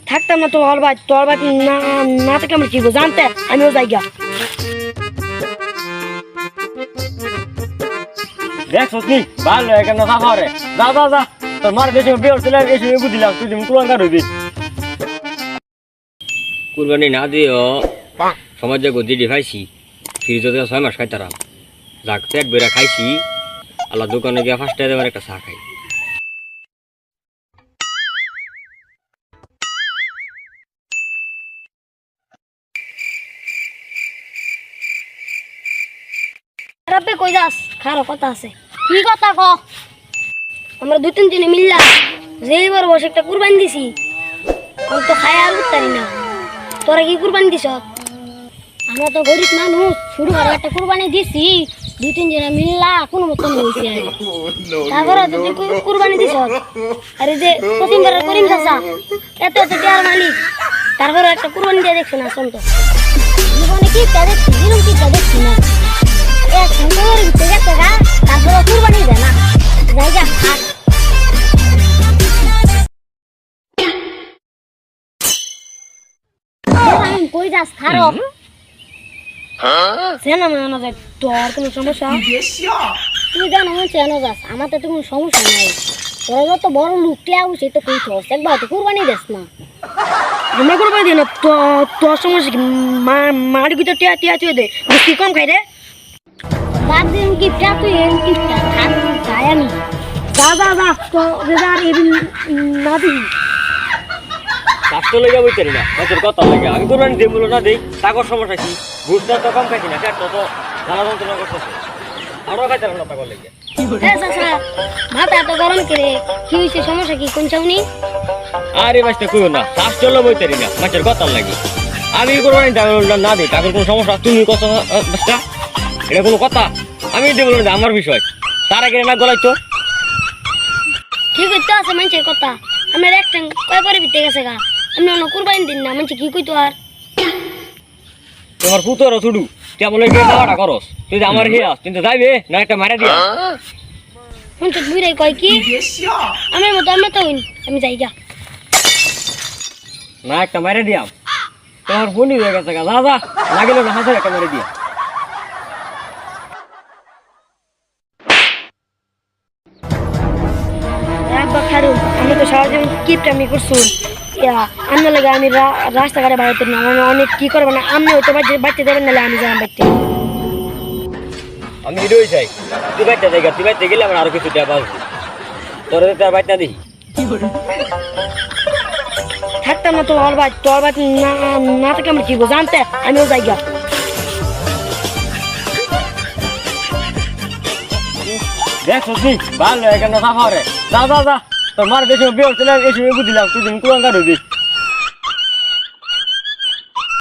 থাকতাম না তোর ভাই না না থেকে আমরা কি জানতে আমিও যাই গা। দেখ সত্যি ভালো এখানে সাফা রে যা যা যা তোর মার দেশে বিয়ে চলে এসে বুঝিলাম তুই কুরবান হইবি কুরবানি না দিও সমাজে গদি দেখাইছি ফ্রিজে 6 মাস খাইতারাম যাক পেট বেড়া খাইছি আল্লাহ দোকানে গিয়ে ফার্স্ট টাইম একটা চা খাই রাব্বে কই যাস খারাপ কথা আছে কি কথা ক আমরা দুই তিন জনে মিললা যেইবার বসে একটা কুরবানি দিছি আমি তো খাই আর উঠতারি না তোরা কি কুরবানি দিছ আমরা তো গরিব মানুষ শুরু করে একটা কুরবানি দিছি দুই তিন জনে মিললা কোনো মতন হইছে তারপরে তুই কুরবানি দিছ আরে যে প্রতিমবার করিম চাচা এত এত টাকার মালিক তারপরে একটা কুরবানি দিয়ে দেখছ না শুন তো জীবনে কি তা দেখছি জীবন কি তা দেখছি না এক সুন্দর ভিতরে টাকা তারপরে কুরবানি দেয় না জায়গা হাট আমি কই যাস খারাপ সেনা মানে যায় তোর কোনো সমস্যা তুই জানো মন চেনো যাস আমার তো কোনো সমস্যা নাই তোরা যত বড় লুকলে আউ সে তো কই থস একবার তো কুরবানি দেস না আমরা কুরবানি দিই না তো তোর সমস্যা কি মার ভিতর টিয়া টিয়া তুই দে বেশি কম খাই রে বাদ দিন কি টিয়া তুই এম কি খান খাই আমি যা যা যা তো রেজার এদিন না দিই কাস্টল লাগা বইতারি না তোর কথা লাগা আমি কুরবানি দেব বলো না দেই টাকার সমস্যা কি ঘুষটা তো কম খাইছি না পেট তো জ্বালা যন্ত্রণা করতেছে আরো খাইতাম না টাকা লাগা এ চাচা মাথা তো গরম করে কি হইছে সমস্যা কি কোন চাউনি আরে বাস্তে কইও না কাস্টল বইতারি না মাছের কথা লাগি আমি কুরবানি দেব না দেই টাকার কোনো সমস্যা তুমি কত বাস্তা এটা কোনো কথা আমি দেব না আমার বিষয় তার আগে না গলাই তো ঠিক হইতো আছে মানুষের কথা আমার একটা কয় পরে বিতে গেছে গা আমি অন্য কুরবানি দিন না মানুষ কি কইতো আর তোমার পুতর ছুডু কেমন লাগে খাওয়াটা করস তুই আমার হে আস কিন্তু যাইবে না একটা মারা দিয়া শুনছ বুড়াই কয় কি আমার মতো আমি তো আমি যাই গা না একটা মারা দিয়াম তোমার ফোনই হয়ে গেছে গা যা যা লাগিল না হাজার একটা মারা দিয়া আমি তো সারাদিন কিপটা আমি করছি আমি লাগে আমি রাস্তাঘাটে বাড়িতে না অনেক কি করবো না আমি হয়তো বাড়তে দেবেন নাহলে আমি যাই বাড়তে আমি এটাই চাই তুই বাইতে যাই তুই বাইতে গেলে আমার আরো কিছু টাকা পাবো তোর তার বাইতে দিই থাকতাম না তোর ভাই না না থেকে আমরা কি জানতে আমিও যাই গা দেখ সত্যি ভালো এখানে সাফা রে যা যা যা তোর মার দেশে বিয়ে চলে এসে বুঝিলাম তুই কুরবান হইবি